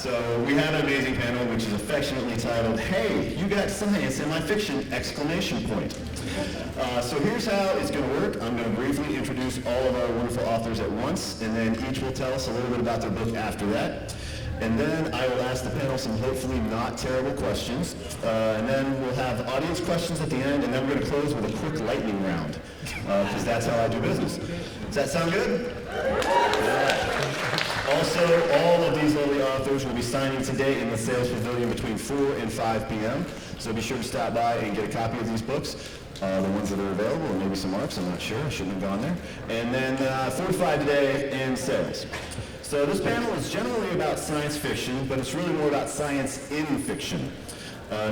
So we have an amazing panel which is affectionately titled, "Hey, you got science in my fiction!" exclamation point. So here's how it's going to work. I'm going to briefly introduce all of our wonderful authors at once, and then each will tell us a little bit about their book after that. And then I will ask the panel some hopefully not terrible questions. And then we'll have audience questions at the end, and then we're going to close with a quick lightning round, because that's how I do business. Does that sound good? Also, all of these lovely authors will be signing today in the sales pavilion between 4 and 5 p.m. So be sure to stop by and get a copy of these books, the ones that are available, and maybe some marks, I'm not sure, I shouldn't have gone there. And then 4 to 5 today in sales. So this panel is generally about science fiction, but it's really more about science in fiction.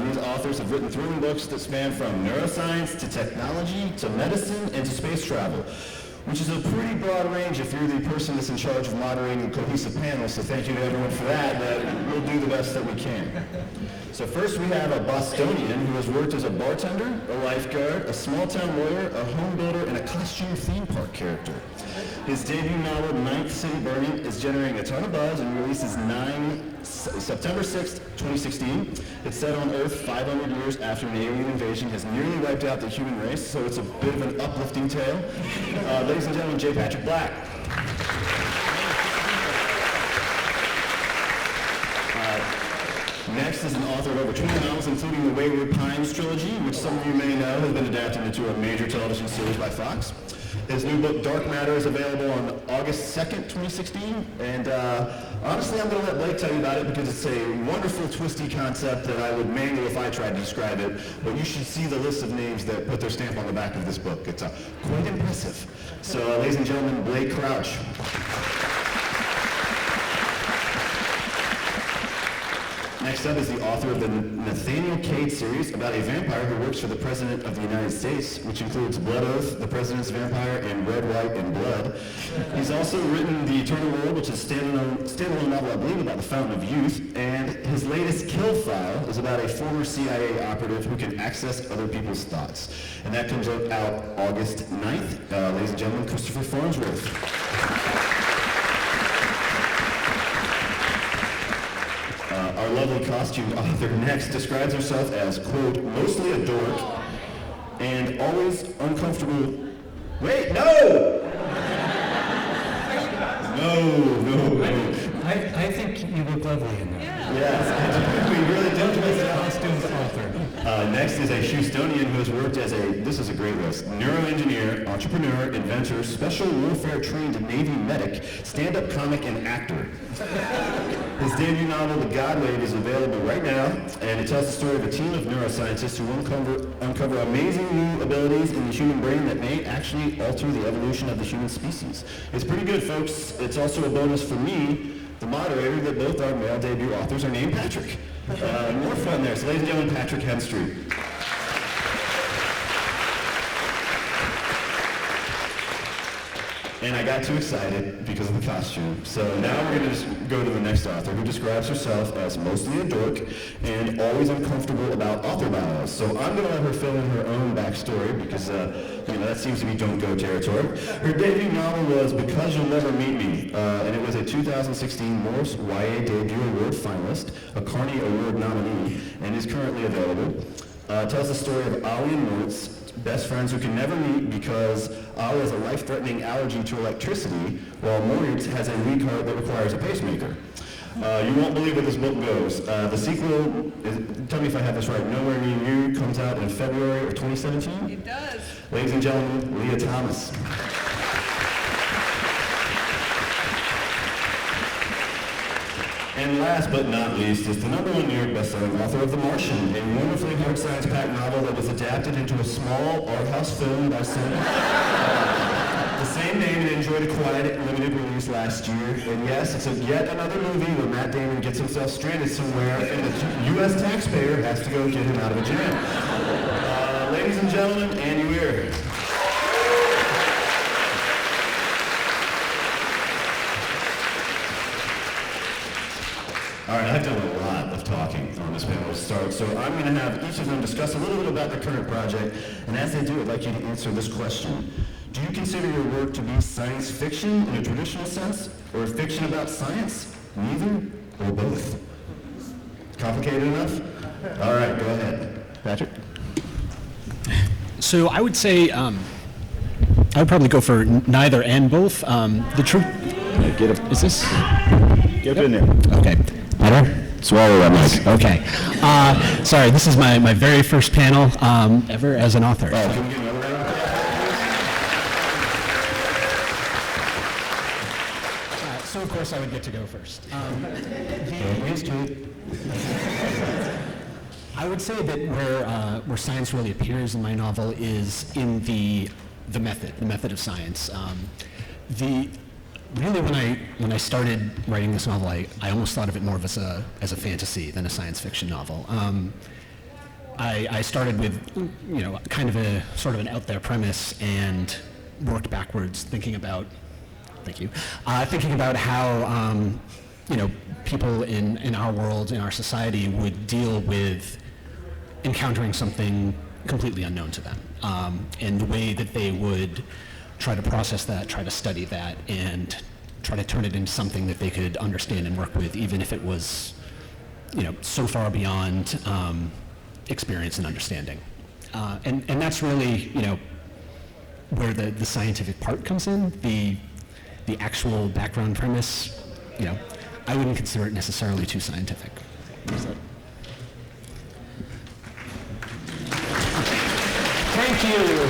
These authors have written thrilling books that span from neuroscience to technology to medicine and to space travel, which is a pretty broad range if you're the person that's in charge of moderating a cohesive panel, so thank you to everyone for that, but we'll do the best that we can. So first we have a Bostonian who has worked as a bartender, a lifeguard, a small-town lawyer, a home builder, and a costume theme park character. His debut novel, Ninth City Burning, is generating a ton of buzz and releases September 6th, 2016. It's set on Earth 500 years after an alien invasion has nearly wiped out the human race, so it's a bit of an uplifting tale. Ladies and gentlemen, J. Patrick Black. Next is an author of over 20 novels, including the WAYWARD Pines Trilogy, which some of you may know has been adapted into a major television series by Fox. His new book, Dark Matter, is available on August 2nd, 2016, and honestly, I'm going to let Blake tell you about it because it's a wonderful, twisty concept that I would mangle if I tried to describe it, but you should see the list of names that put their stamp on the back of this book. It's quite impressive. So, ladies and gentlemen, Blake Crouch. Next up is the author of the Nathaniel Cade series about a vampire who works for the President of the United States, which includes Blood Oath, The President's Vampire, and Red, White, and Blood. He's also written The Eternal World, which is a standalone novel, I believe, about the Fountain of Youth, and his latest KILLFILE is about a former CIA operative who can access other people's thoughts. And that comes out August 9th. Ladies and gentlemen, Christopher Farnsworth. Our lovely costumed author next describes herself as, quote, mostly a dork and always uncomfortable. Wait, no! No. I think you look lovely in there. Yeah. Yes, we really do. Costumed author. Next is a Houstonian who has worked as this is a great list, neuroengineer, entrepreneur, inventor, special warfare trained Navy medic, stand-up comic, and actor. His debut novel, The God Wave, is available right now, and it tells the story of a team of neuroscientists who uncover amazing new abilities in the human brain that may actually alter the evolution of the human species. It's pretty good, folks. It's also a bonus for me, the moderator, that both our male debut authors are named Patrick. More fun there. So ladies and gentlemen, Patrick Hemstreet. And I got too excited because of the costume. So now we're going to just go to the next author who describes herself as mostly a dork and always uncomfortable about author bios. So I'm going to let her fill in her own backstory because that seems to be don't go territory. Her debut novel was Because You'll Never Meet Me, and it was a 2016 Morse YA Debut Award finalist, a Carney Award nominee, and is currently available. It tells the story of Ollie and Moritz, best friends who can never meet because Ollie has a life-threatening allergy to electricity, while Moritz has a weak heart that requires a pacemaker. You won't believe where this book goes. The sequel, tell me if I have this right, Nowhere Near You, comes out in February of 2017? It does. Ladies and gentlemen, Leah Thomas. And last but not least is the #1 New York bestselling author of The Martian, a wonderfully hard science-packed novel that was adapted into a small art house film by some the same name and enjoyed a quiet limited release last year. And yes, it's yet another movie where Matt Damon gets himself stranded somewhere and the U.S. taxpayer has to go get him out of a jam. Ladies and gentlemen, Andy Weir. All right, I've done a lot of talking on this panel to start, so I'm going to have each of them discuss a little bit about their current project, and as they do, I'd like you to answer this question. Do you consider your work to be science fiction in a traditional sense, or fiction about science? Neither, or both? complicated enough? All right, go ahead. Patrick? So I would say I would probably go for neither and both. The truth is this? Get in there. Okay. Better? Swallow that mic. Okay. Sorry, this is my very first panel ever as an author. Can we get another round? So of course I would get to go first. I would say that where science really appears in my novel is in the method of science. Really, when I started writing this novel, I almost thought of it more of as a fantasy than a science fiction novel. I started with, kind of a sort of an out there premise and worked backwards, thinking about how people in our world, in our society, would deal with encountering something completely unknown to them, and the way that they would try to process that, try to study that, and try to turn it into something that they could understand and work with, even if it was, so far beyond experience and understanding. And that's really, where the scientific part comes in. The actual background premise, I wouldn't consider it necessarily too scientific. Thank you.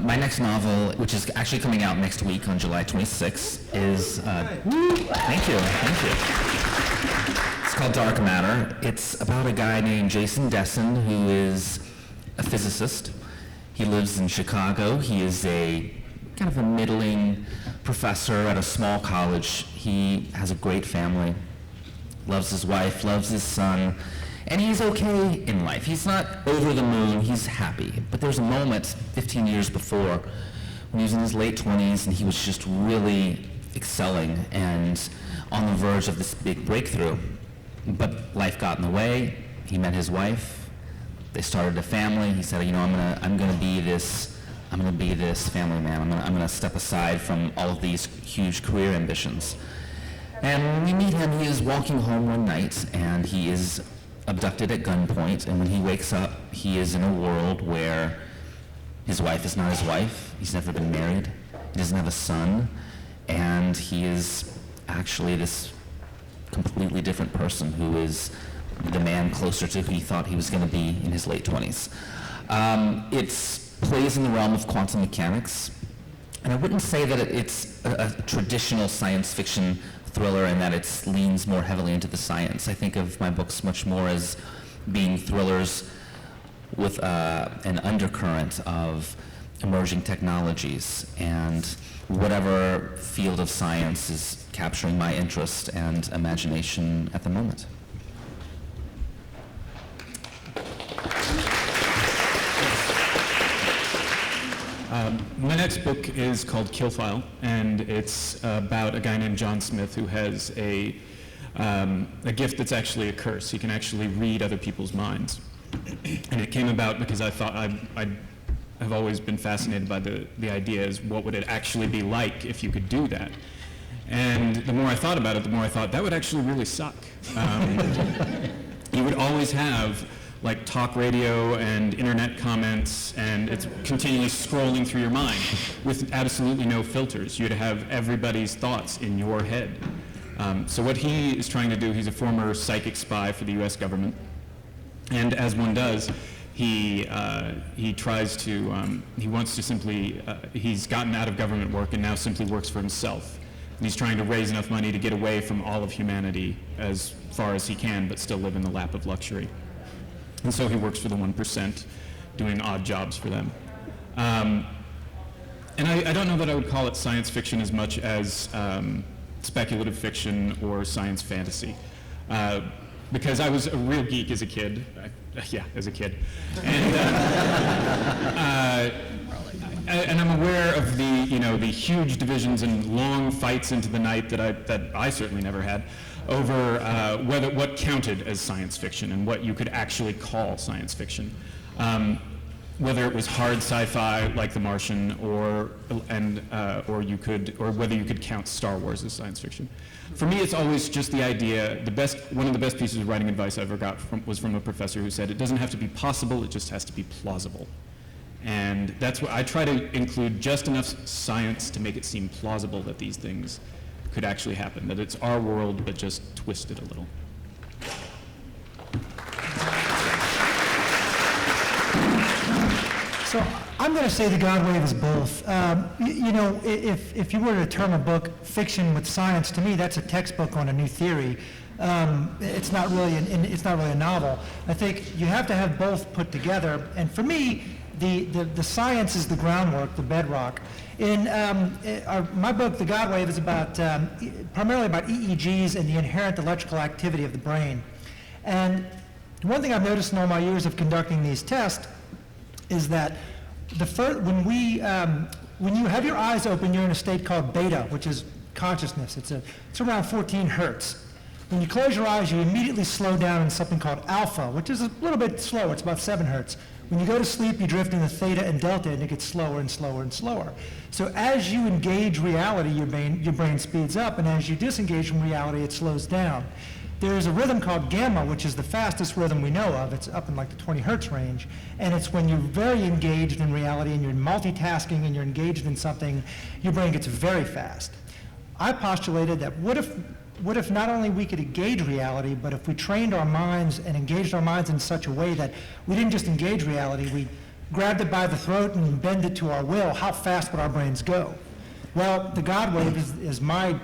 My next novel, which is actually coming out next week on July 26th, is, thank you. It's called Dark Matter. It's about a guy named Jason Dessen, who is a physicist. He lives in Chicago. He is a kind of a middling professor at a small college. He has a great family, loves his wife, loves his son, and he's okay in life. He's not over the moon, he's happy. But there's a moment 15 years before when he was in his late 20s and he was just really excelling and on the verge of this big breakthrough. But life got in the way. He met his wife. They started a family. He said, I'm gonna be this family man. I'm gonna step aside from all of these huge career ambitions. And when we meet him, he is walking home one night and he is abducted at gunpoint, and when he wakes up, he is in a world where his wife is not his wife, he's never been married, he doesn't have a son, and he is actually this completely different person who is the man closer to who he thought he was going to be in his late 20s. It plays in the realm of quantum mechanics, and I wouldn't say that it's a traditional science fiction thriller and that it leans more heavily into the science. I think of my books much more as being thrillers with an undercurrent of emerging technologies, and whatever field of science is capturing my interest and imagination at the moment. My next book is called KILLFILE, and it's about a guy named John Smith who has a gift that's actually a curse. He can actually read other people's minds. And it came about because I thought I've always been fascinated by the idea is what would it actually be like if you could do that? And the more I thought about it, the more I thought that would actually really suck. You would always have like talk radio and internet comments, and it's continually scrolling through your mind with absolutely no filters. You'd have everybody's thoughts in your head. So what he is trying to do, he's a former psychic spy for the US government, and as one does, he tries to, he wants to simply, he's gotten out of government work and now simply works for himself. And he's trying to raise enough money to get away from all of humanity as far as he can, but still live in the lap of luxury. And so he works for the 1%, doing odd jobs for them. And I don't know that I would call it science fiction as much as speculative fiction or science fantasy. Because I was a real geek as a kid. As a kid. And I'm aware of the huge divisions and long fights into the night that I certainly never had over what counted as science fiction and what you could actually call science fiction. whether it was hard sci-fi like The Martian, or whether you could count Star Wars as science fiction. For me, it's always just the idea. One of the best pieces of writing advice I ever got was from a professor who said, it doesn't have to be possible, it just has to be plausible. And that's what I try to include, just enough science to make it seem plausible that these things could actually happen, that it's our world, but just twisted a little. So I'm going to say the God Wave is both. If you were to term a book fiction with science, to me that's a textbook on a new theory. It's not really a novel. I think you have to have both put together. And for me, the science is the groundwork, the bedrock. In my book, The God Wave, is about primarily about EEGs and the inherent electrical activity of the brain. And one thing I've noticed in all my years of conducting these tests is that when you have your eyes open, you're in a state called beta, which is consciousness. It's around 14 hertz. When you close your eyes, you immediately slow down in something called alpha, which is a little bit slower. It's about 7 hertz. When you go to sleep, you drift into theta and delta, and it gets slower and slower and slower. So as you engage reality, your brain speeds up, and as you disengage from reality, it slows down. There's a rhythm called gamma, which is the fastest rhythm we know of. It's up in like the 20 hertz range. And it's when you're very engaged in reality and you're multitasking and you're engaged in something, your brain gets very fast. I postulated that what if not only we could engage reality, but if we trained our minds and engaged our minds in such a way that we didn't just engage reality, we grabbed it by the throat and bend it to our will, how fast would our brains go? Well, the God Wave is my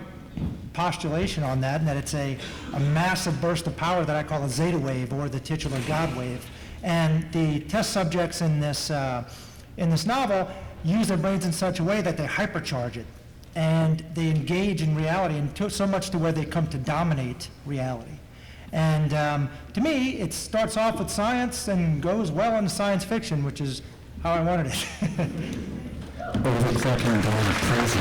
postulation on that, and that it's a massive burst of power that I call a zeta wave, or the titular God Wave. And the test subjects in this novel use their brains in such a way that they hypercharge it, and they engage in reality, and so much to where they come to dominate reality. And to me, it starts off with science and goes well into science fiction, which is how I wanted it. Overclocking going crazy.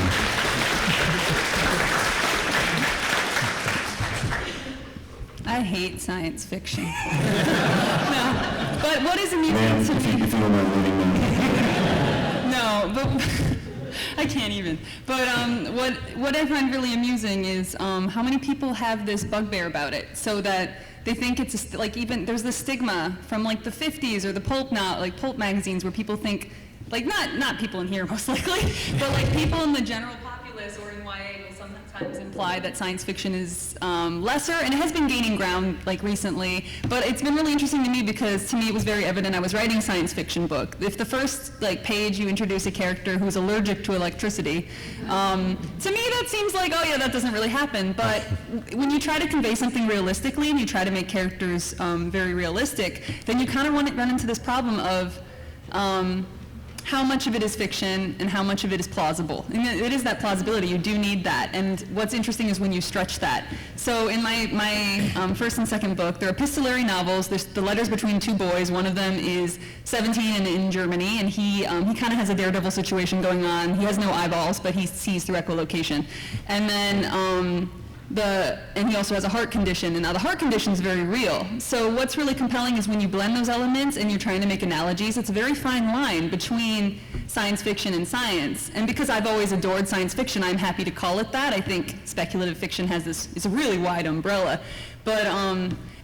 I hate science fiction. No, but what is amusing to me... If you don't mind leaving now. No, but I can't even. But what I find really amusing is how many people have this bugbear about it, so that they think it's even there's this stigma from like the 50s or the pulp magazines where people think, like not people in here most likely, but like people in the general populace or in YA will sometimes imply that science fiction is lesser, and it has been gaining ground like recently, but it's been really interesting to me because to me it was very evident I was writing a science fiction book. If the first page you introduce a character who's allergic to electricity, to me that seems like, oh yeah, that doesn't really happen, but when you try to convey something realistically and you try to make characters very realistic, then you kind of run into this problem of how much of it is fiction and how much of it is plausible. And it is that plausibility, you do need that. And what's interesting is when you stretch that. So in my first and second book, they're epistolary novels. There's the letters between two boys. One of them is 17 and in Germany, and he kind of has a daredevil situation going on. He has no eyeballs, but he sees through echolocation. And then and he also has a heart condition, and now the heart condition is very real. So what's really compelling is when you blend those elements and you're trying to make analogies, it's a very fine line between science fiction and science. And because I've always adored science fiction, I'm happy to call it that. I think speculative fiction is a really wide umbrella. But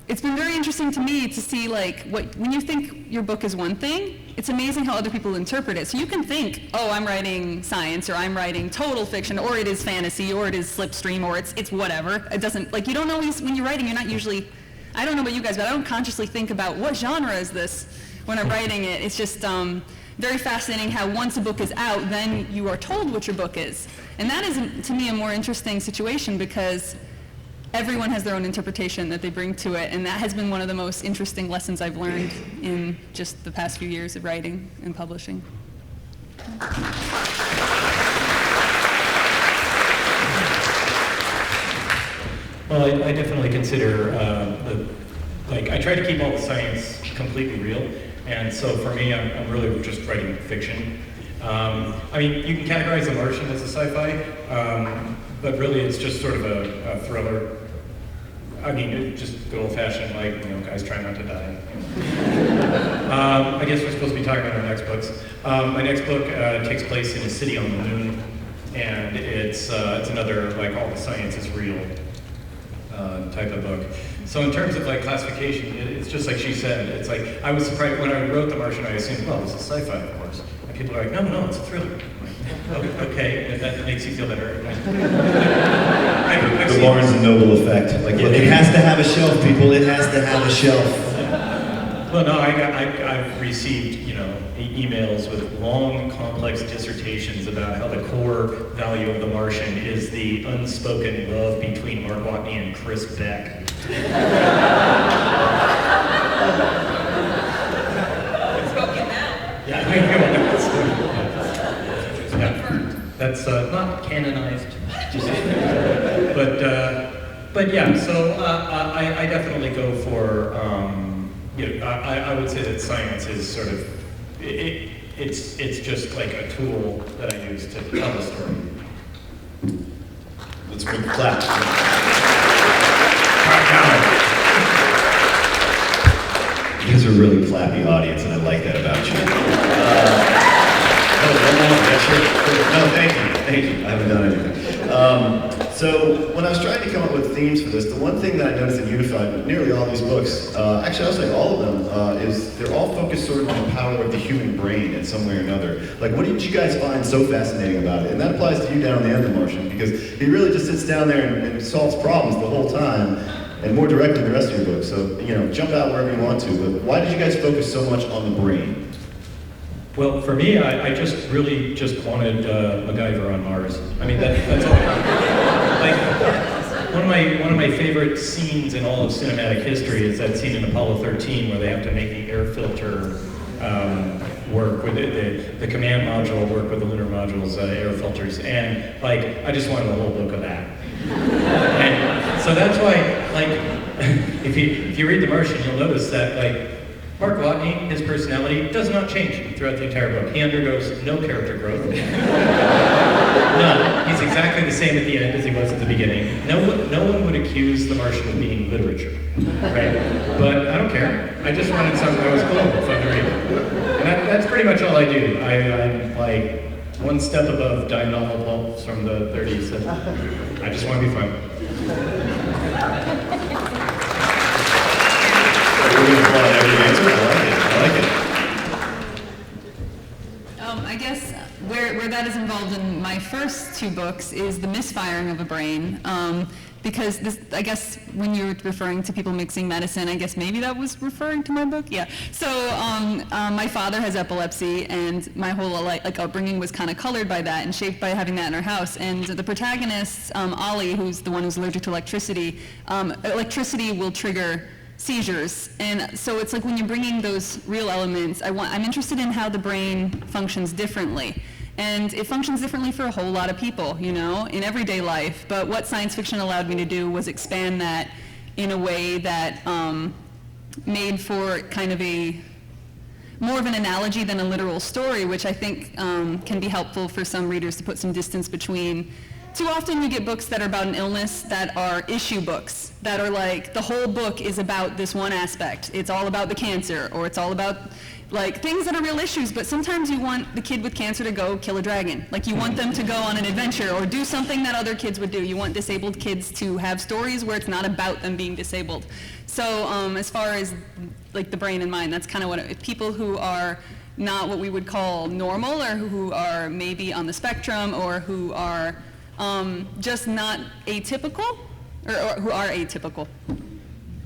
it's been very interesting to me to see when you think your book is one thing, it's amazing how other people interpret it. So you can think, oh, I'm writing science, or I'm writing total fiction, or it is fantasy, or it is slipstream, or it's whatever. It doesn't, you don't always, when you're writing, you're not usually, I don't know about you guys, but I don't consciously think about what genre is this when I'm writing it. It's just very fascinating how once a book is out, then you are told what your book is. And that is, to me, a more interesting situation because everyone has their own interpretation that they bring to it, and that has been one of the most interesting lessons I've learned in just the past few years of writing and publishing. Well, I definitely consider I try to keep all the science completely real, and so for me, I'm really just writing fiction. I mean, you can categorize The Martian as a sci-fi, but really it's just sort of a thriller I mean, just good old-fashioned, like, guys trying not to die. I guess we're supposed to be talking about our next books. My next book takes place in a city on the moon, and it's another, like, all the science is real type of book. So in terms of, like, classification, it's just like she said. It's like, I was surprised when I wrote The Martian, I assumed, well, this is sci-fi, of course. And people are like, no, it's a thriller. Okay, if that makes you feel better. The Barnes and Noble effect. Like, it has to have a shelf, people. It has to have a shelf. Well, no, I've received, emails with long, complex dissertations about how the core value of The Martian is the unspoken love between Mark Watney and Chris Beck. Spoken now. Yeah, that's not canonized, but yeah. So I definitely go for I would say that science is sort of it's just like a tool that I use to tell a story. Let's bring clap. You guys are a really clappy audience, and I like that about you. No, thank you. I haven't done anything. So when I was trying to come up with themes for this, the one thing that I noticed that unified with nearly all these books, actually I'll say all of them, is they're all focused sort of on the power of the human brain in some way or another. Like, what did you guys find so fascinating about it? And that applies to you down on the end of Martian, because he really just sits down there and solves problems the whole time, and more directly than the rest of your book. So, jump out wherever you want to, but why did you guys focus so much on the brain? Well, for me, I just really wanted MacGyver on Mars. I mean, that's all. Like, one of my favorite scenes in all of cinematic history is that scene in Apollo 13 where they have to make the air filter work with the command module work with the lunar module's air filters, and like I just wanted a whole book of that. And so that's why, like, if you read The Martian, you'll notice that like. Mark Watney, his personality does not change throughout the entire book. He undergoes no character growth. None. He's exactly the same at the end as he was at the beginning. No one would accuse The Martian of being literature, right? But I don't care. I just wanted something that was cool, fun to read. And that's pretty much all I do. I'm like one step above Diurnal Pulps from the 30s. And I just want to be fun. I guess where that is involved in my first two books is the misfiring of a brain. Because this, I guess when you're referring to people mixing medicine, I guess maybe that was referring to my book. Yeah. So my father has epilepsy, and my whole upbringing was kind of colored by that and shaped by having that in our house. And the protagonist, Ollie, who's the one who's allergic to electricity, electricity will trigger seizures. And so it's like when you're bringing those real elements, I'm interested in how the brain functions differently. And it functions differently for a whole lot of people, in everyday life. But what science fiction allowed me to do was expand that in a way that made for kind of more of an analogy than a literal story, which I think can be helpful for some readers to put some distance between. Too often you get books that are about an illness that are issue books, that are like, the whole book is about this one aspect. It's all about the cancer, or it's all about like things that are real issues, but sometimes you want the kid with cancer to go kill a dragon. Like you want them to go on an adventure or do something that other kids would do. You want disabled kids to have stories where it's not about them being disabled. So as far as like the brain and mind, that's kind of what people who are not what we would call normal, or who are maybe on the spectrum, or who are just not atypical, or who are atypical.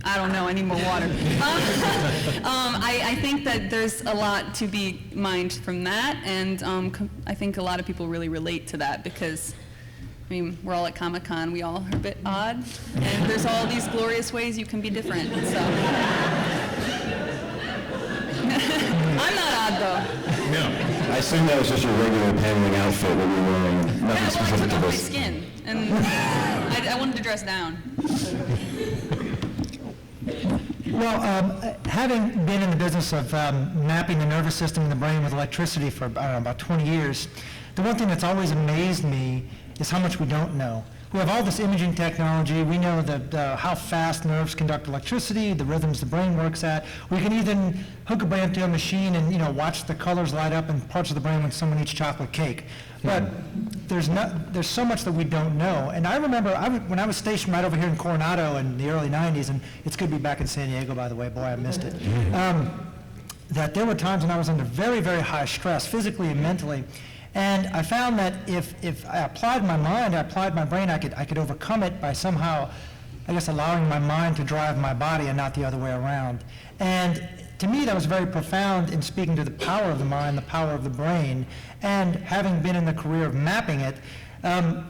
I don't know, I need more water. I think that there's a lot to be mined from that, and I think a lot of people really relate to that because, I mean, we're all at Comic-Con, we all are a bit odd, and there's all these glorious ways you can be different, so. I'm not odd, though. No. I assume that was just your regular paneling outfit that you were wearing, nothing specific to my this. skin, and I wanted to dress down. Well, having been in the business of mapping the nervous system in the brain with electricity for, I don't know, about 20 years, the one thing that's always amazed me is how much we don't know. who have all this imaging technology. We know that how fast nerves conduct electricity, the rhythms the brain works at. We can even hook a brain to a machine and, you know, watch the colors light up in parts of the brain when someone eats chocolate cake. But there's so much that we don't know. And I remember when I was stationed right over here in Coronado in the early 90s, and it's good to be back in San Diego, by the way, boy, I missed it, that there were times when I was under very, very high stress, physically and mentally. And I found that if I applied my mind, I applied my brain, I could overcome it by somehow, I guess, allowing my mind to drive my body and not the other way around. And to me, that was very profound in speaking to the power of the mind, the power of the brain, and having been in the career of mapping it,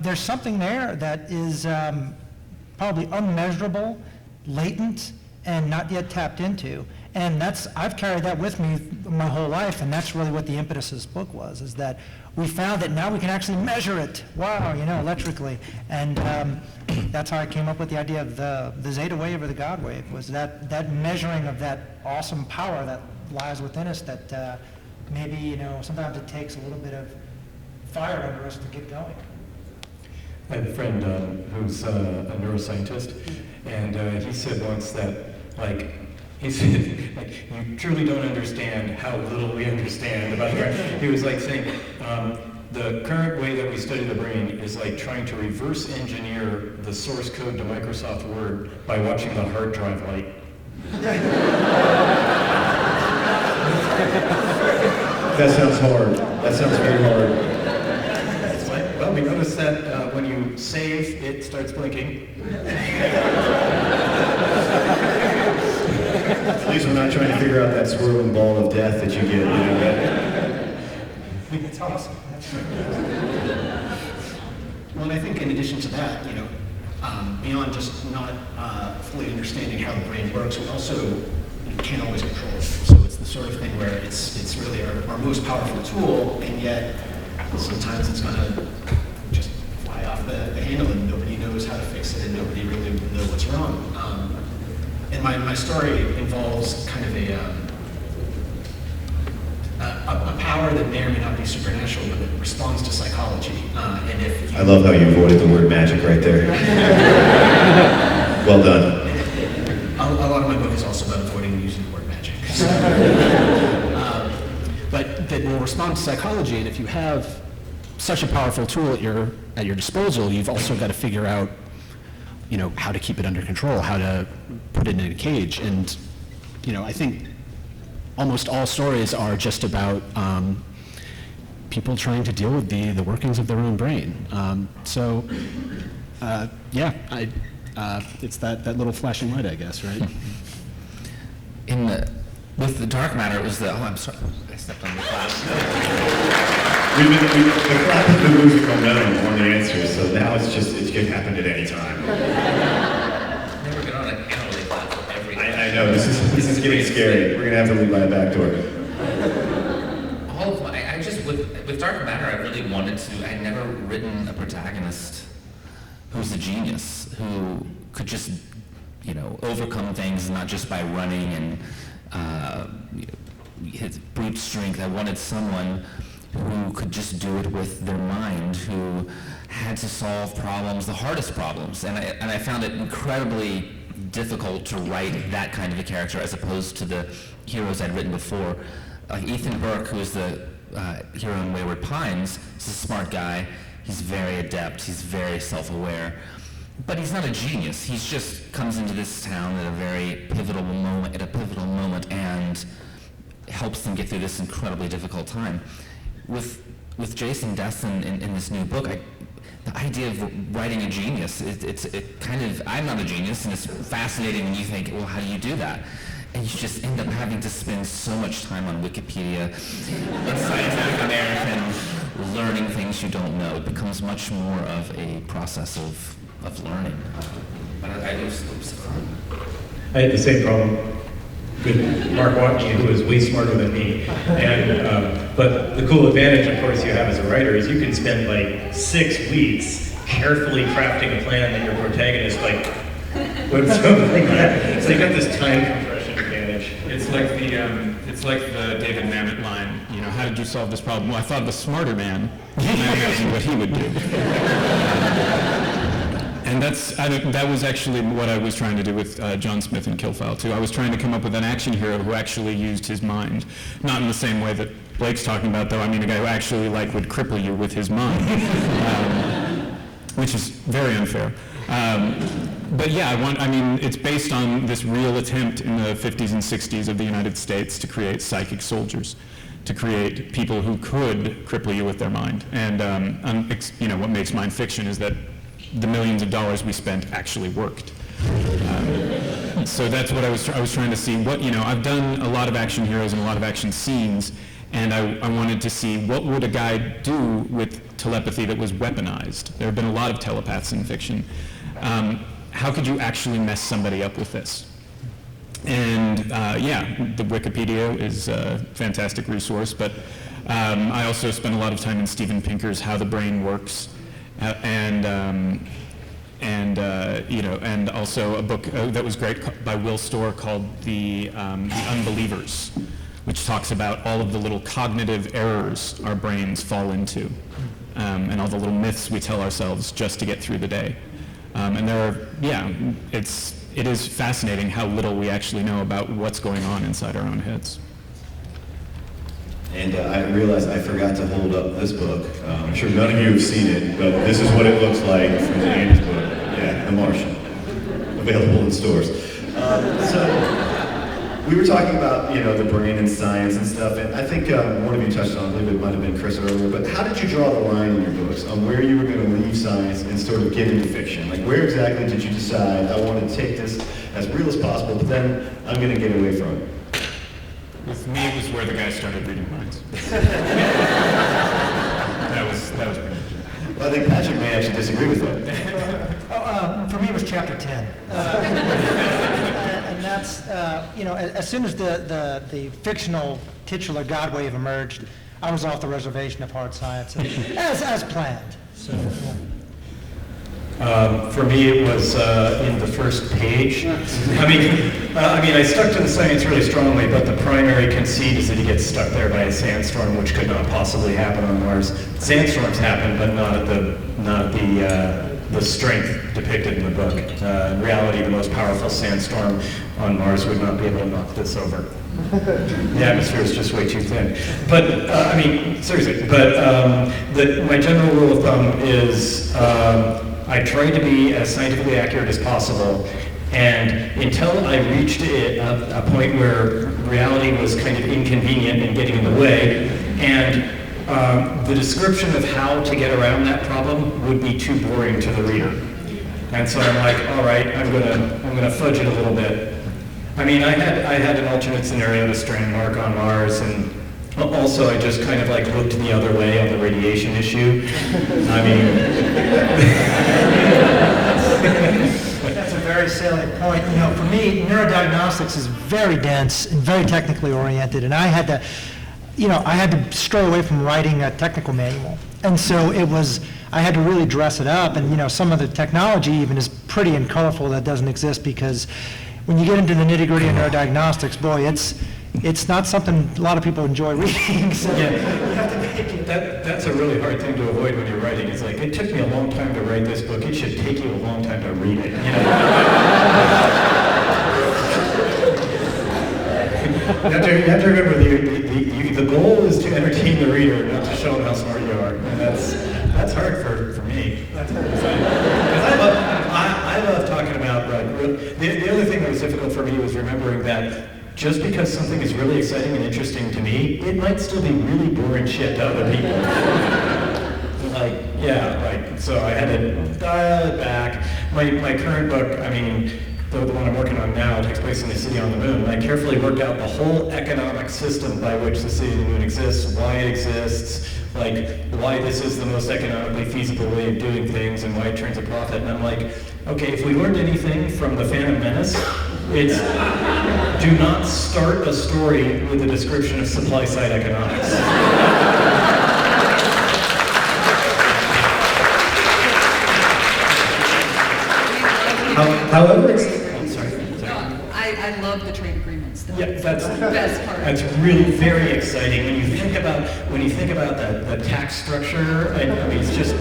there's something there that is probably unmeasurable, latent, and not yet tapped into. And I've carried that with me my whole life, and that's really what the impetus of this book was, is that we found that now we can actually measure it, wow, you know, electrically. And that's how I came up with the idea of the zeta wave or the God wave, was that measuring of that awesome power that lies within us that maybe, you know, sometimes it takes a little bit of fire under us to get going. I have a friend who's a neuroscientist, and he said once that, he said, you truly don't understand how little we understand about the brain. He was saying, the current way that we study the brain is like trying to reverse engineer the source code to Microsoft Word by watching the hard drive light. That sounds hard. That sounds very hard. It's well, we noticed that when you save, it starts blinking. At least we're not trying to figure out that swirling ball of death that you get, you know, that. It's awesome. Well, and I think in addition to that, you know, beyond just not fully understanding how the brain works, we also can't always control it. So it's the sort of thing where it's really our most powerful tool, and yet sometimes it's going to just fly off the handle and nobody knows how to fix it and nobody really knows what's wrong. And my story involves kind of a power that may or may not be supernatural, but it responds to psychology. And if I love how you avoided the word magic right there. Well done. A lot of my book is also about avoiding using the word magic. But that will respond to psychology, and if you have such a powerful tool at your disposal, you've also got to figure out, you know, how to keep it under control, how to put it in a cage. And, you know, I think almost all stories are just about people trying to deal with the workings of their own brain. It's that little flashing light, I guess, right? With the dark matter, it was the, oh, I'm sorry, I stepped on the glass. The clap has been losing momentum on the answers, so now it can happen at any time. Never been on a penalty clap for everything. I know, this is getting scary. We're gonna have to leave by a back door. With dark matter, I really wanted to, I'd never written a protagonist who's a genius, who could just, you know, overcome things not just by running and his brute strength. I wanted someone who could just do it with their mind, who had to solve problems, the hardest problems. And I found it incredibly difficult to write that kind of a character as opposed to the heroes I'd written before. Like Ethan Burke, who is the hero in Wayward Pines, is a smart guy. He's very adept. He's very self-aware. But he's not a genius. He just comes into this town at a very pivotal moment, and helps them get through this incredibly difficult time. With Jason Desson in this new book, the idea of writing a genius, I'm not a genius, and it's fascinating when you think, well, how do you do that? And you just end up having to spend so much time on Wikipedia and Scientific American learning things you don't know. It becomes much more of a process of learning. But it was fun. I had the same problem with Mark Watney, who is way smarter than me. And but the cool advantage, of course, you have as a writer is you can spend like 6 weeks carefully crafting a plan that your protagonist would something like that. So you got this time compression advantage. It's like the David Mamet line. You know, how did you solve this problem? Well, I thought of a smarter man, and I imagined what he would do. And that was actually what I was trying to do with John Smith and KILLFILE too. I was trying to come up with an action hero who actually used his mind, not in the same way that Blake's talking about, though. I mean, a guy who actually would cripple you with his mind, which is very unfair. But yeah, it's based on this real attempt in the 50s and 60s of the United States to create psychic soldiers, to create people who could cripple you with their mind. And what makes mine fiction is that the millions of dollars we spent actually worked. So that's what I was trying to see. I've done a lot of action heroes and a lot of action scenes, and I wanted to see what would a guy do with telepathy that was weaponized. There have been a lot of telepaths in fiction. How could you actually mess somebody up with this? And the Wikipedia is a fantastic resource, but I also spent a lot of time in Steven Pinker's How the Brain Works, and also a book that was great by Will Storr called The Unbelievers, which talks about all of the little cognitive errors our brains fall into, and all the little myths we tell ourselves just to get through the day. It is fascinating how little we actually know about what's going on inside our own heads. And I realized I forgot to hold up this book. I'm sure none of you have seen it, but this is what it looks like from Andy's book. Yeah, The Martian, available in stores. So we were talking about, the brain and science and stuff, and I think one of you touched on, I believe it might have been Chris earlier, but how did you draw the line in your books on where you were going to leave science and sort of get into fiction? Like, where exactly did you decide, I want to take this as real as possible, but then I'm going to get away from it? With me, it was where the guy started reading minds. That was pretty much it. Well, I think Patrick may actually disagree with that. For me, it was chapter 10. And that's, as soon as the fictional titular God Wave emerged, I was off the reservation of hard science, as planned. So, For me, it was in the first page. I stuck to the science really strongly, but the primary conceit is that he gets stuck there by a sandstorm, which could not possibly happen on Mars. Sandstorms happen, but not at the strength depicted in the book. In reality, the most powerful sandstorm on Mars would not be able to knock this over. The atmosphere is just way too thin. But, seriously, but my general rule of thumb is I tried to be as scientifically accurate as possible, and until I reached a point where reality was kind of inconvenient and getting in the way, and the description of how to get around that problem would be too boring to the reader. And so I'm like, all right, I'm gonna fudge it a little bit. I had an alternate scenario to strand Mark on Mars, and also I just kind of looked the other way on the radiation issue. That's a very salient point. For me, neurodiagnostics is very dense and very technically oriented, and I had to stray away from writing a technical manual. And so I had to really dress it up, and some of the technology even is pretty and colorful that doesn't exist, because when you get into the nitty-gritty of neurodiagnostics, boy, it's not something a lot of people enjoy reading. So yeah. You have to make it. That's a really hard thing to avoid when you're writing. It's it took me a long time to write this book. It should take you a long time to read it. You have to remember the goal is to entertain the reader, not to show them how smart you are, and that's hard for me. Because I love talking about the other thing that was difficult for me was remembering that just because something is really exciting and interesting to me, it might still be really boring shit to other people. So I had to dial it back. My current book, the one I'm working on now, takes place in the city on the moon. And I carefully worked out the whole economic system by which the city on the moon exists, why it exists, why this is the most economically feasible way of doing things, and why it turns a profit. And I'm like, okay, if we learned anything from The Phantom Menace, it's do not start a story with a description of supply-side economics. However, sorry. I I love the trade agreements. Yeah, that's the best part. That's really very exciting when you think about the tax structure. I mean, it's just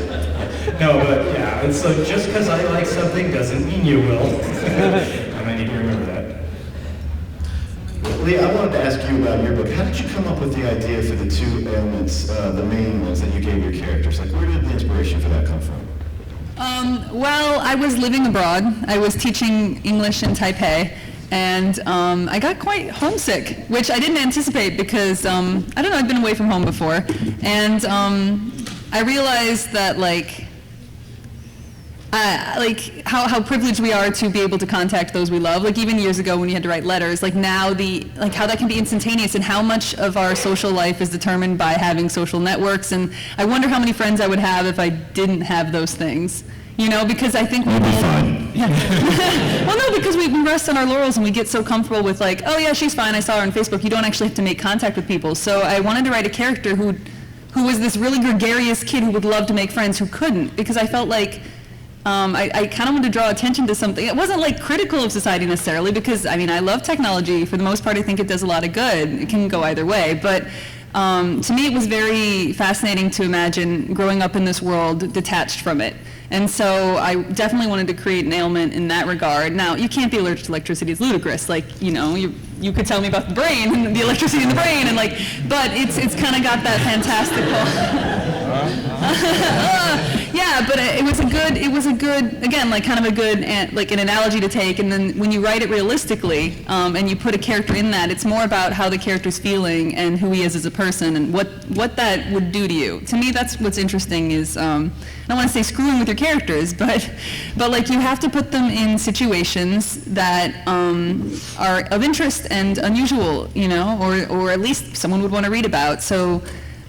no, but yeah. And so just because I like something doesn't mean you will. And I need to remember that. Leah, I wanted to ask you about your book. How did you come up with the idea for the two ailments, the main ones that you gave your characters? Like, where did the inspiration for that come from? Well, I was living abroad. I was teaching English in Taipei, and I got quite homesick, which I didn't anticipate because, I don't know, I'd been away from home before. And I realized that, like how privileged we are to be able to contact those we love. Like even years ago when you had to write letters, like now how that can be instantaneous and how much of our social life is determined by having social networks. And I wonder how many friends I would have if I didn't have those things. You know, because I think You'll be fine. Yeah. Well, no, because we rest on our laurels and we get so comfortable with like, oh yeah, she's fine. I saw her on Facebook. You don't actually have to make contact with people. So I wanted to write a character who was this really gregarious kid who would love to make friends who couldn't, because I felt like I kind of wanted to draw attention to something. It wasn't like critical of society necessarily, because I mean I love technology. For the most part, I think it does a lot of good. It can go either way, but to me it was very fascinating to imagine growing up in this world detached from it. And so I definitely wanted to create an ailment in that regard. Now, you can't be allergic to electricity. It's ludicrous. Like, you know, you could tell me about the brain and the electricity in the brain, and like, but it's kind of got that fantastical. Yeah, but it was a good, again, like kind of a good, like an analogy to take. And then when you write it realistically, and you put a character in that, it's more about how the character's feeling and who he is as a person and what that would do to you. To me, that's what's interesting is, I don't want to say screwing with your characters, but like you have to put them in situations that are of interest and unusual, you know, or at least someone would want to read about. So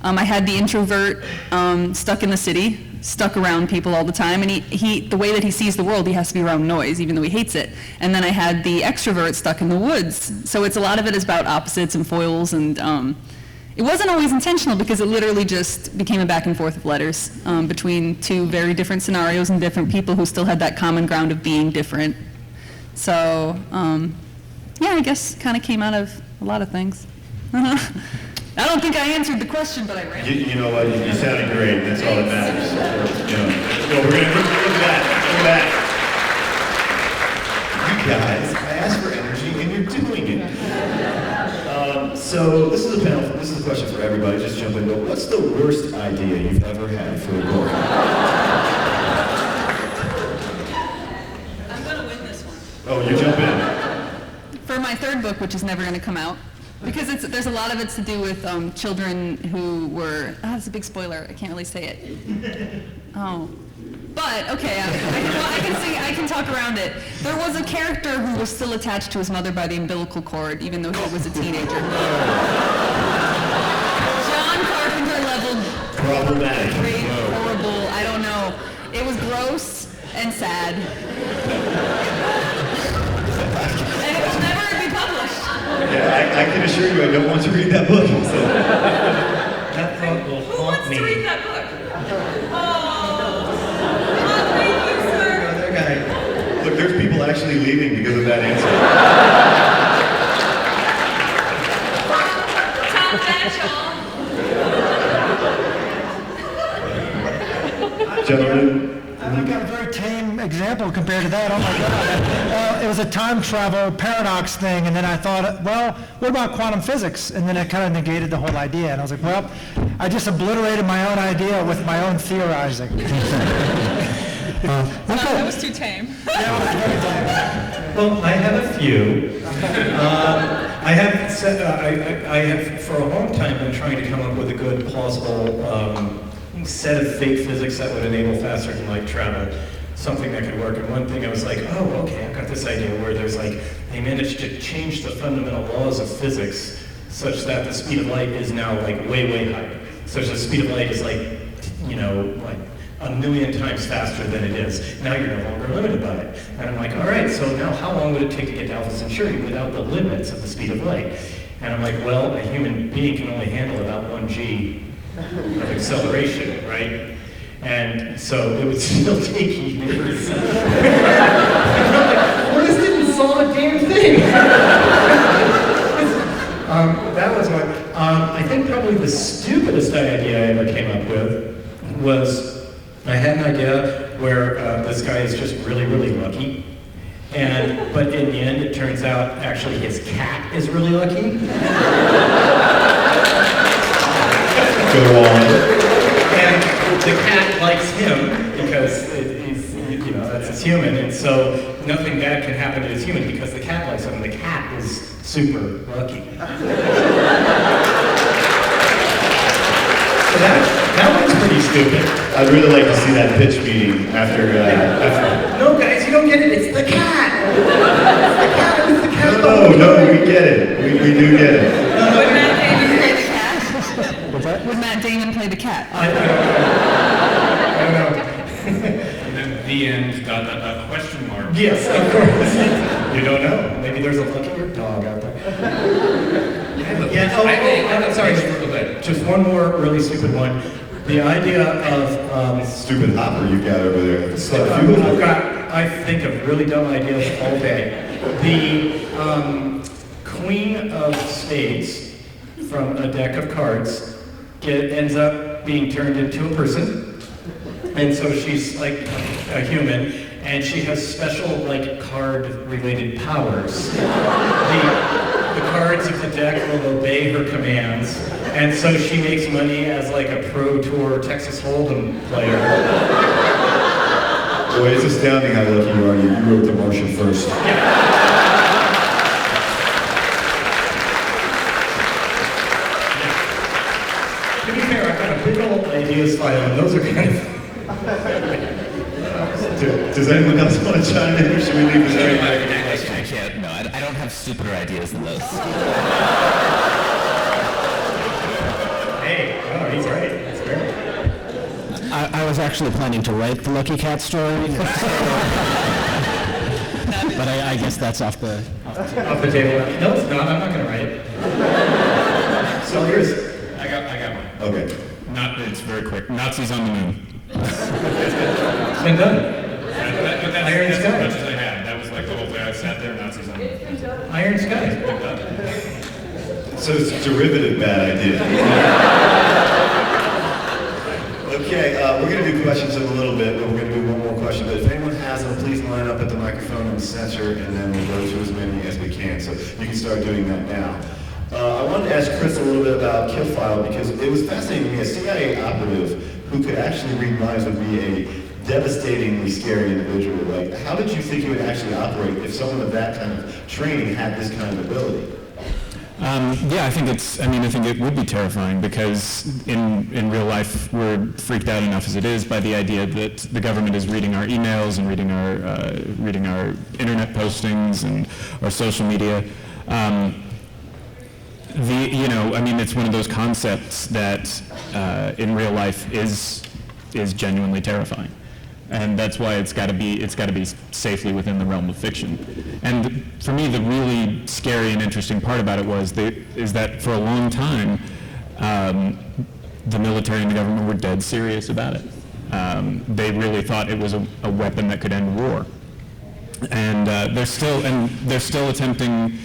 I had the introvert stuck in the city, stuck around people all the time, and he the way that he sees the world, he has to be around noise, even though he hates it. And then I had the extrovert stuck in the woods. So it's a lot of it is about opposites and foils, and it wasn't always intentional because it literally just became a back and forth of letters between two very different scenarios and different people who still had that common ground of being different. So, yeah, I guess kind of came out of a lot of things. I don't think I answered the question, but I ran. You know what? You sounded great. That's all that matters. You know. Well, we're gonna look back. You guys, I asked for energy, and you're doing it. So this is a panel. This is a question for everybody. Just jump in. But what's the worst idea you've ever had for a book? I'm gonna win this one. Oh, you jump in. For my third book, which is never going to come out, because there's a lot of it's to do with children who were, it's a big spoiler, I can't really say it. Oh. But, okay, I can talk around it. There was a character who was still attached to his mother by the umbilical cord, even though he was a teenager. John Carpenter level. Problematic. Great, horrible, I don't know. It was gross and sad. And it will never be published. Yeah, I can assure you I don't want to read that book. So. That thought will Who haunt wants me. to read that book? Look, there's people actually leaving because of that answer. Top that, y'all. Gentlemen. I've got a very tame example compared to that. Oh my God. It was a time travel paradox thing, and then I thought, well, what about quantum physics? And then it kind of negated the whole idea. And I was like, well, I just obliterated my own idea with my own theorizing. That was too tame. Well, I have a few. I have for a long time been trying to come up with a good, plausible set of fake physics that would enable faster than light travel, something that could work. And one thing I was like, oh, okay, I've got this idea where there's like, they managed to change the fundamental laws of physics such that the speed of light is now like way, way higher. Such that the speed of light is like, you know, like 1,000,000 times faster than it is. Now you're no longer limited by it. And I'm like, all right, so now how long would it take to get to Alpha Centauri without the limits of the speed of light? And I'm like, well, a human being can only handle about 1 g of acceleration, right? And so it would still take years. And I'm like, well, this didn't solve a damn thing. But in the end, it turns out actually his cat is really lucky. Go on. And the cat likes him because he's, that's his human, and so nothing bad can happen to his human because the cat likes him, and the cat is super lucky. So that one's pretty stupid. I'd really like to see that pitch meeting after. No, guys, you don't get it. It's the cat. It's the cat. No, we get it. We do get it. Would Matt Damon play the cat? I don't know. And then the end, ... question mark. Yes, of course. You don't know. Maybe there's a luckier dog out there. Yeah. Sorry. Just one more really stupid one. The idea of Stupid hopper you got over there. I think of really dumb ideas all day. The Queen of Spades from a deck of cards ends up being turned into a person, and so she's like a human, and she has special like card-related powers. The cards of the deck will obey her commands, and so she makes money as like a pro tour Texas Hold'em player. Boy, it's astounding how lucky you are. You wrote The Martian first. To be fair, I've got a big old ideas file, and those are kind of... Does anyone else want to chime in, or should we leave this right I can't. No, I don't have stupider ideas than those. Hey, oh, he's right. That's fair. I was actually planning to write the Lucky Cat story, but I guess that's off the table. No, it's not. I'm not going to write it. So here's... I got one. Okay. It's very quick. Nazis on the moon. It's been done. But that's Iron as Sky. much as I had. That was like the whole thing. I sat there, Nazis on the moon. Iron Sky. So it's a derivative bad idea. Okay, we're going to do questions in a little bit, but we're going to do one more question. But if anyone has them, please line up at the microphone and censor, and then we'll go to as many as we can. So you can start doing that now. I wanted to ask Chris a little bit about KILLFILE because it was fascinating to me. A CIA operative who could actually read minds would be a devastatingly scary individual. Like, how did you think he would actually operate if someone of that kind of training had this kind of ability? Yeah, I think it would be terrifying because in real life we're freaked out enough as it is by the idea that the government is reading our emails and reading our internet postings and our social media. It's one of those concepts that in real life is genuinely terrifying, and that's why it's got to be safely within the realm of fiction. And for me, the really scary and interesting part about it is that for a long time, the military and the government were dead serious about it. They really thought it was a weapon that could end war, and they're still attempting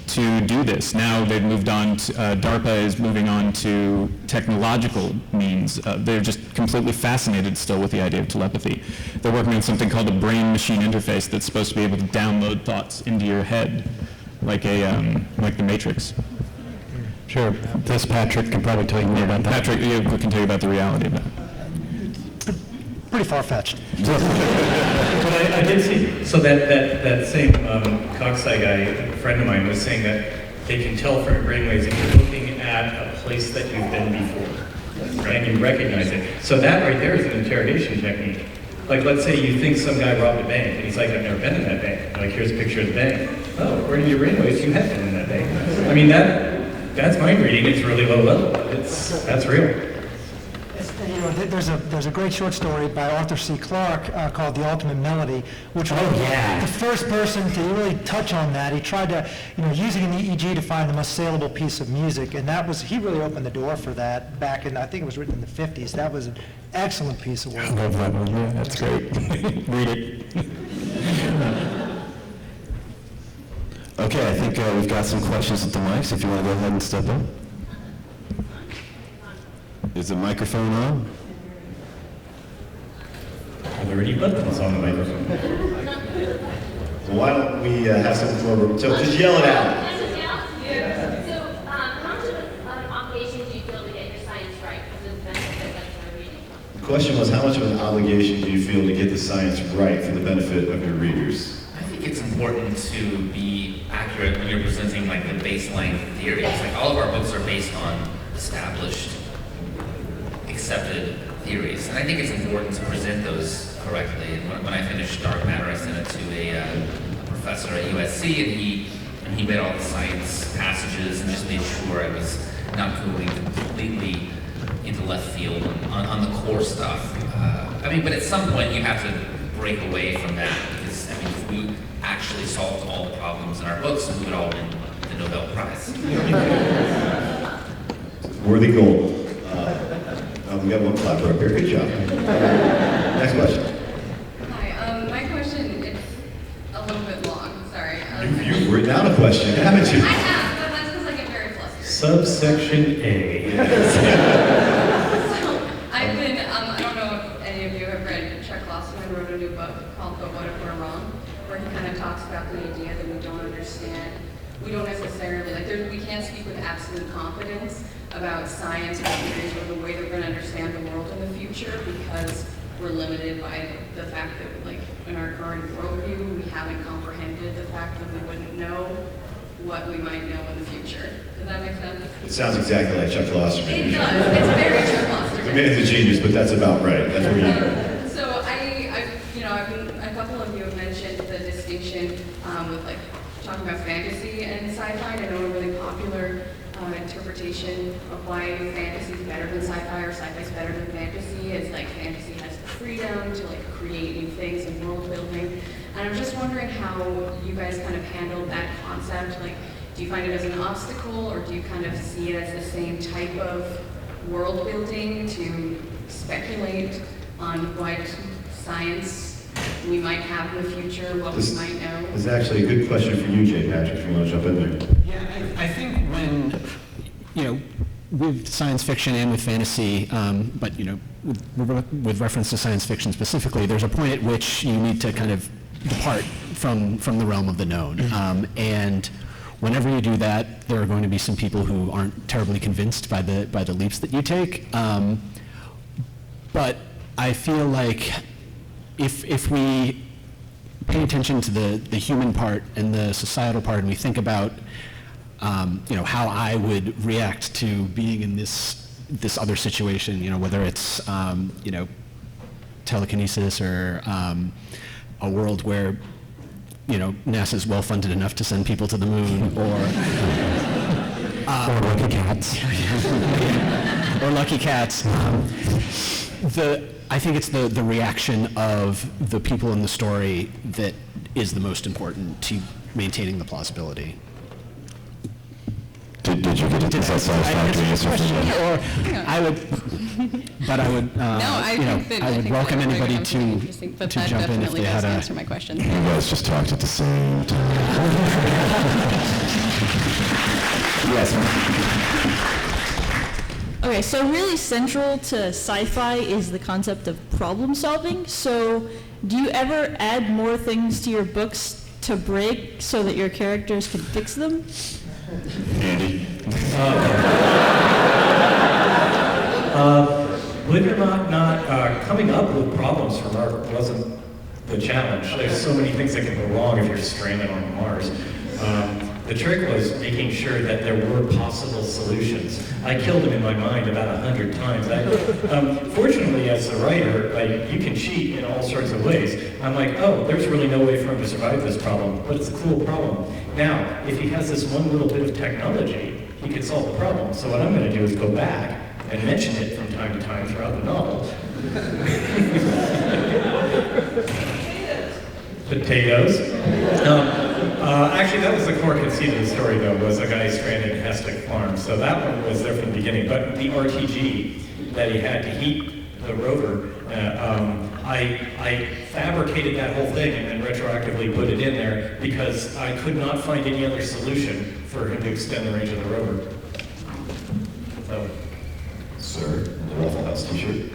to do this. Now they've moved on to, DARPA is moving on to technological means. They're just completely fascinated still with the idea of telepathy. They're working on something called a brain-machine interface that's supposed to be able to download thoughts into your head, like the Matrix. Sure. This Patrick can probably tell you more about that. Patrick, can tell you about the reality of that. Pretty far-fetched. But I did see, so that same Coxside guy, a friend of mine, was saying that they can tell from your brainwaves if you're looking at a place that you've been before, right? And you recognize it. So that right there is an interrogation technique. Like, let's say you think some guy robbed a bank, and he's like, I've never been in that bank. Like, here's a picture of the bank. Oh, according to your brainwaves, you have been in that bank. I mean, that's mind reading. It's really low level. That's real. There's a great short story by Arthur C. Clarke called The Ultimate Melody, which was the first person to really touch on that. He tried to, using an EEG to find the most saleable piece of music, and he really opened the door for that back in, I think it was written in the 50s. That was an excellent piece of work. I love that one. Yeah, that's great. Read it. Okay, I think we've got some questions at the mics. If you want to go ahead and step in. Is the microphone on? Are there any buttons on the microphone? Well, why don't we have some more, so just yell it out. Yeah. So, how much of an obligation do you feel to get your science right for the benefit of your reading? The question was, how much of an obligation do you feel to get the science right for the benefit of your readers? I think it's important to be accurate when you're presenting like the baseline theories. Like all of our books are based on established, accepted theories, and I think it's important to present those correctly. And when I finished Dark Matter, I sent it to a professor at USC, and he read all the science passages and just made sure I was not going completely into left field on the core stuff. I mean, but at some point you have to break away from that, because I mean, if we actually solved all the problems in our books, we would all win the Nobel Prize. Worthy goal. We got one clapper up here. Good job. Next question. Hi, my question is a little bit long, sorry. You've written down a question, haven't you? I have, but that's because I get very flustered. Subsection A. So, I've been, I don't know if any of you have read Chuck Klosterman wrote a new book called But What If We're Wrong, where he kind of talks about the idea that we don't understand, we don't necessarily, like we can't speak with absolute confidence about science or theories or the way that we're going to understand the world in the future, because we're limited by the fact that, like, in our current worldview, we haven't comprehended the fact that we wouldn't know what we might know in the future. Does that make sense? It sounds exactly like Chuck Klosterman. It does. It's very Chuck Klosterman. The man's a genius, but that's about right. That's where you So a couple of you have mentioned the distinction with like talking about fantasy and sci-fi. I know a really popular interpretation of why fantasy is better than sci-fi or sci-fi is better than fantasy is like fantasy has the freedom to like create new things and world building. And I'm just wondering how you guys kind of handled that concept. Like, do you find it as an obstacle, or do you kind of see it as the same type of world building to speculate on what science we might have in the future, what we might know? This is actually a good question for you, Jay Patrick, if you want to jump in there. Yeah, I think when, with science fiction and with fantasy, but, with reference to science fiction specifically, there's a point at which you need to kind of depart from the realm of the known. And whenever you do that, there are going to be some people who aren't terribly convinced by the leaps that you take. But I feel like if we pay attention to the human part and the societal part, and we think about how I would react to being in this other situation, whether it's telekinesis or a world where NASA's well funded enough to send people to the moon, or lucky cats, or lucky cats. I think it's the reaction of the people in the story that is the most important to maintaining the plausibility. Did you get a satisfactory answer from that? Or I would, but I would, I would welcome anybody to jump in if they had a. Answer my question. You guys just talked at the same time. Yes. Okay, so really central to sci-fi is the concept of problem solving. So do you ever add more things to your books to break so that your characters can fix them? Andy. Believe it or not, coming up with problems for art wasn't the challenge. There's so many things that can go wrong if you're stranded on Mars. The trick was making sure that there were possible solutions. I killed them in my mind about 100 times. Fortunately, as a writer, you can cheat in all sorts of ways. I'm like, oh, there's really no way for him to survive this problem, but it's a cool problem. Now, if he has this one little bit of technology, he could solve the problem. So what I'm going to do is go back and mention it from time to time throughout the novel. Potatoes. Actually, that was the core conceit of the story, though, was a guy stranded in Hestic Farm. So that one was there from the beginning. But the RTG that he had to heat the rover, I fabricated that whole thing and then retroactively put it in there because I could not find any other solution for him to extend the range of the rover. So. Sir, the Waffle House t-shirt.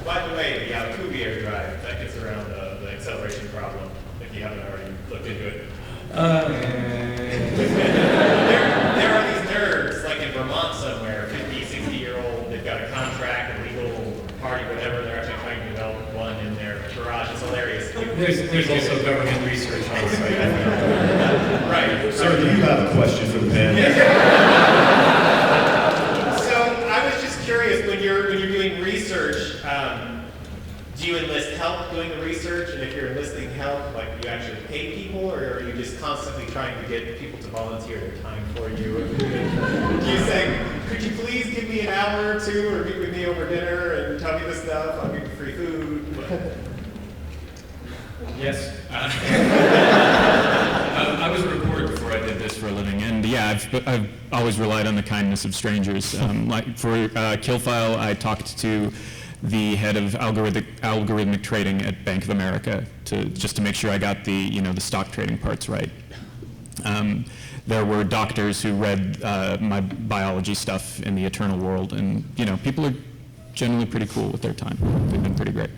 By the way, the Alcubierre drive, that gets around the acceleration problem. If you have looked into it. There are these nerds, like in Vermont somewhere, 50, 60-year-old, they've got a contract, a legal party, whatever, they're actually trying to develop one in their garage. It's hilarious. There's also government research on the site. Right. Sir, do you have a question for the panel? So I was just curious, when you're doing research, do you enlist help doing the research? And if you're enlisting help, like, do you actually pay people, or are you just constantly trying to get people to volunteer their time for you? Do you say, could you please give me an hour or two, or meet with me over dinner and tell me this stuff? I'll give you free food. Yes. I was a reporter before I did this for a living, and yeah, I've always relied on the kindness of strangers. Like for KILLFILE, I talked to the head of algorithmic trading at Bank of America just to make sure I got the stock trading parts right. There were doctors who read my biology stuff in the eternal world, and people are generally pretty cool with their time. They've been pretty great.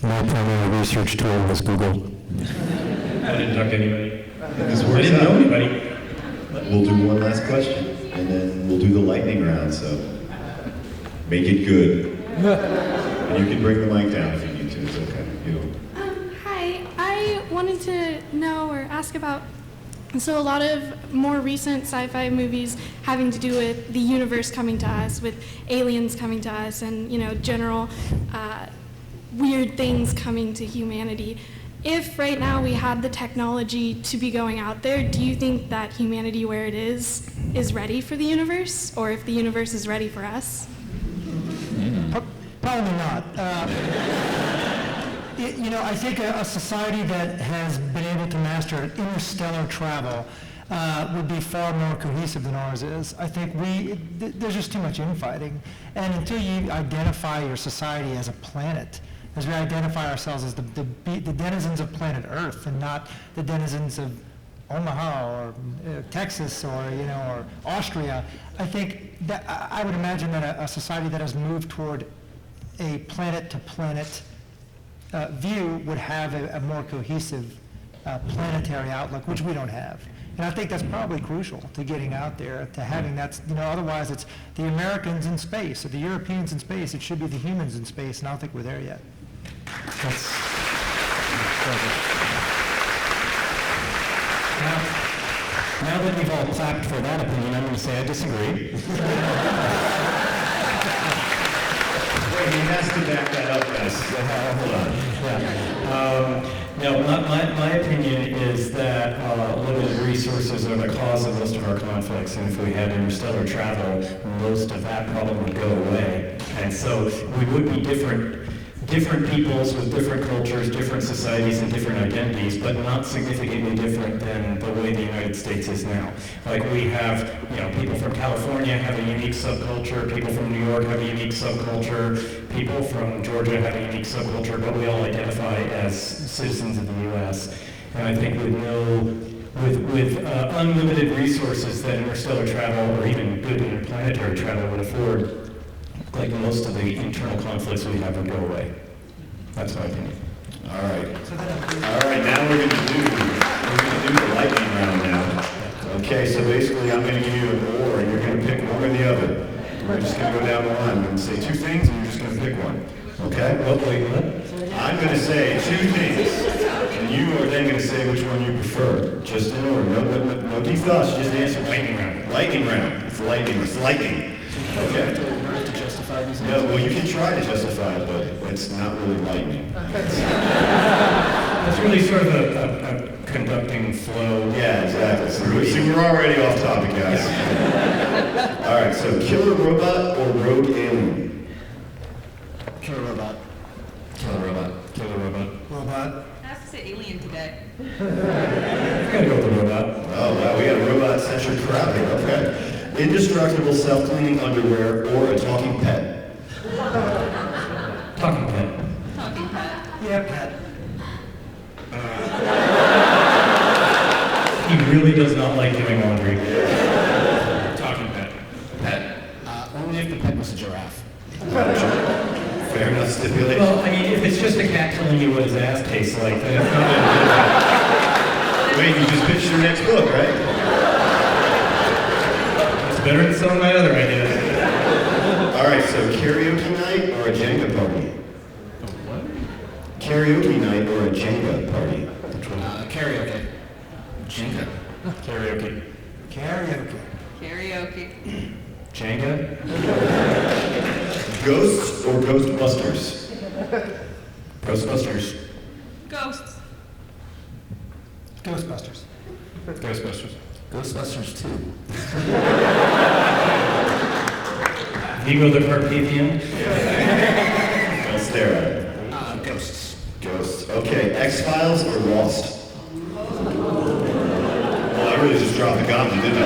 My primary research tool was Google. I didn't talk to anybody. This I works didn't know out. anybody. We'll do one last question, and then we'll do the lightning round, so make it good. And you can bring the mic down if you need to, it's okay. Hi, I wanted to know or ask about, so a lot of more recent sci-fi movies having to do with the universe coming to us, with aliens coming to us, and general weird things coming to humanity. If right now we had the technology to be going out there, do you think that humanity where it is ready for the universe? Or if the universe is ready for us? Probably not. I think a society that has been able to master interstellar travel would be far more cohesive than ours is. I think there's just too much infighting. And until you identify your society as a planet, as we identify ourselves as the denizens of planet Earth and not the denizens of Omaha or Texas or Austria, I think that I would imagine that a society that has moved toward a planet-to-planet view would have a more cohesive planetary outlook, which we don't have. And I think that's probably crucial to getting out there, to having that, otherwise it's the Americans in space or the Europeans in space. It should be the humans in space, and I don't think we're there yet. Now that we've all clapped for that opinion, I'm going to say I disagree. Wait, he has to back that up, guys. Hold on. No, my opinion is that limited resources are the cause of most of our conflicts, and if we had interstellar travel, most of that problem would go away. And so we would be different peoples with different cultures, different societies, and different identities, but not significantly different than the way the United States is now. Like we have, people from California have a unique subculture, people from New York have a unique subculture, people from Georgia have a unique subculture, but we all identify as citizens of the U.S. And I think with unlimited resources that interstellar travel or even good interplanetary travel would afford, like most of the internal conflicts we have would go away. That's my opinion. All right. Now we're going to do the lightning round now. Okay, so basically I'm going to give you an or, and you're going to pick one or the other. We're just going to go down the line. I'm going to say two things, and you're just going to pick one. Okay? Wait, what? I'm going to say two things, and you are then going to say which one you prefer. Just in order. No deep thoughts, just answer. Lightning round. Lightning round. It's lightning. It's lightning. Okay. No, well, you can try to justify it, but it's not really lightning. It's really sort of a conducting flow. Yeah, exactly. So we're already off topic, guys. All right, so killer robot or rogue alien? Killer robot. Killer robot. Killer robot. Robot. I have to say alien today. I'm gonna go with the robot. Oh, wow, we got a robot-centric crowd here, okay. Indestructible self-cleaning underwear or a talking pet? Talking pet. Talking pet. Yeah, pet. He really does not like doing laundry. Talking pet. Pet. Only if the pet was a giraffe. Fair enough stipulation. Well, I mean, if it's just a cat telling you what his ass tastes like, then it's not Wait, you just pitched your next book, right? It's better than some of my other ideas. All right, so karaoke night or a Jenga party? Karaoke night or a Jenga party? Karaoke. Jenga. Karaoke. Karaoke. Karaoke. Jenga? Ghosts or Ghostbusters? Ghostbusters. Ghosts. Ghostbusters. Ghostbusters. Ghostbusters 2. Vigo the Carpathian. Don't stare at it. Ghosts. Ghosts. Okay, X-Files or Lost? Well, I really just dropped the gauntlet, didn't I?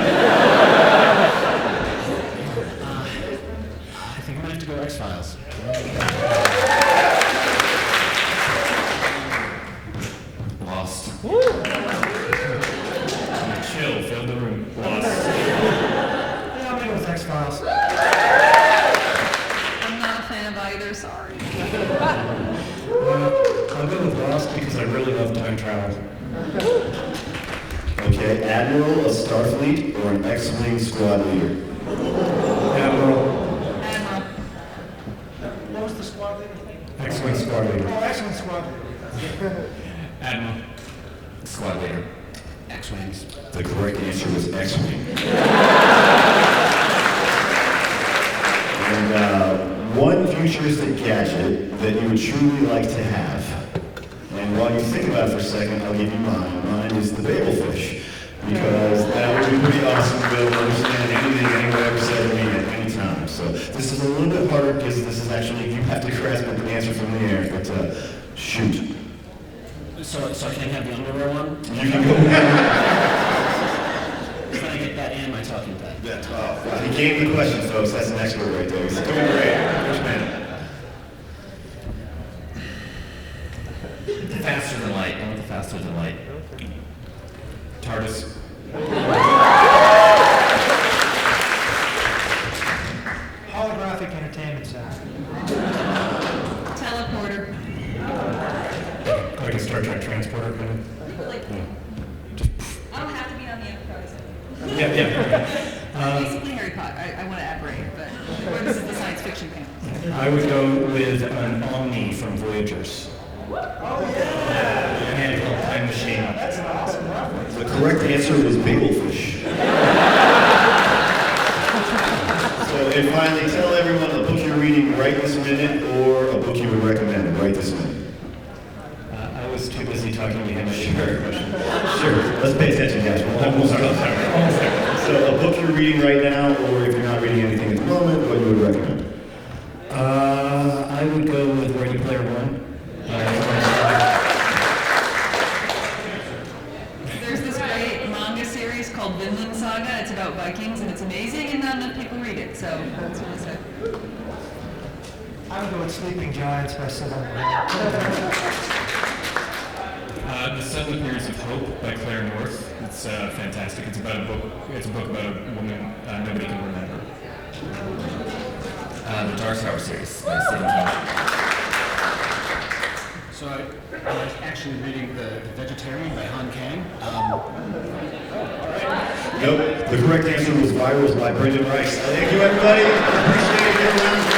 I think I'm gonna have to go X-Files. Lost. Chill, fill the room. Lost. Yeah, I'm gonna go with X-Files. I'm not a fan of either, sorry. I'll go with Lost because I really love time travel. Okay, Admiral of Starfleet or an X-Wing squad leader? Admiral. Admiral. What was the squad leader? X-Wing squad leader. Oh, excellent squad leader. Admiral. Squad leader. X-Wings. The correct answer was X-Wing. And one futuristic gadget that you would truly like to have. And while you think about it for a second, I'll give you mine. Mine is the bagel fish. Because that would be pretty awesome to be able to understand anything anyone ever said to me at any time. So this is a little bit harder because this is actually, you have to grasp the answer from the air. But shoot. So I can't have the underwear one? You can go. Can I get that and my talking pad? That's, wow. He gave the question, folks. That's an expert right there. He's doing great. First man. Faster than light. I want the faster than light. TARDIS. Holographic entertainment center. Teleporter. Like a Star Trek transporter kind of. Like, I don't have to be on the Enterprise. Yeah. Basically Harry Potter. I want to aberrate, but this is the science fiction panel. I would go with an Omni from Voyagers. Handheld time machine. That's an awesome reference. The correct answer was bagelfish. So, and finally, tell everyone a book you're reading right this minute or a book you would recommend right this minute. I was too busy talking to him. Sure. Sure. Let's pay attention, guys. We'll start. So, a book you're reading right now, or if you're not reading anything at the moment, what you would recommend? I would go with Ready Player One. There's this great manga series called Vinland Saga. It's about Vikings, and it's amazing, and not enough people read it, so that's what I say. I would go with Sleeping Giants by Sylvan The Sudden Appearance of Hope by Claire North. It's fantastic. It's about a book. It's a book about a woman nobody can remember. The Dark Tower series by Stephen King. So I was actually reading The Vegetarian by Han Kang. Nope. The correct answer was Virals by Brendan Reichs. Thank you, everybody. Appreciate it.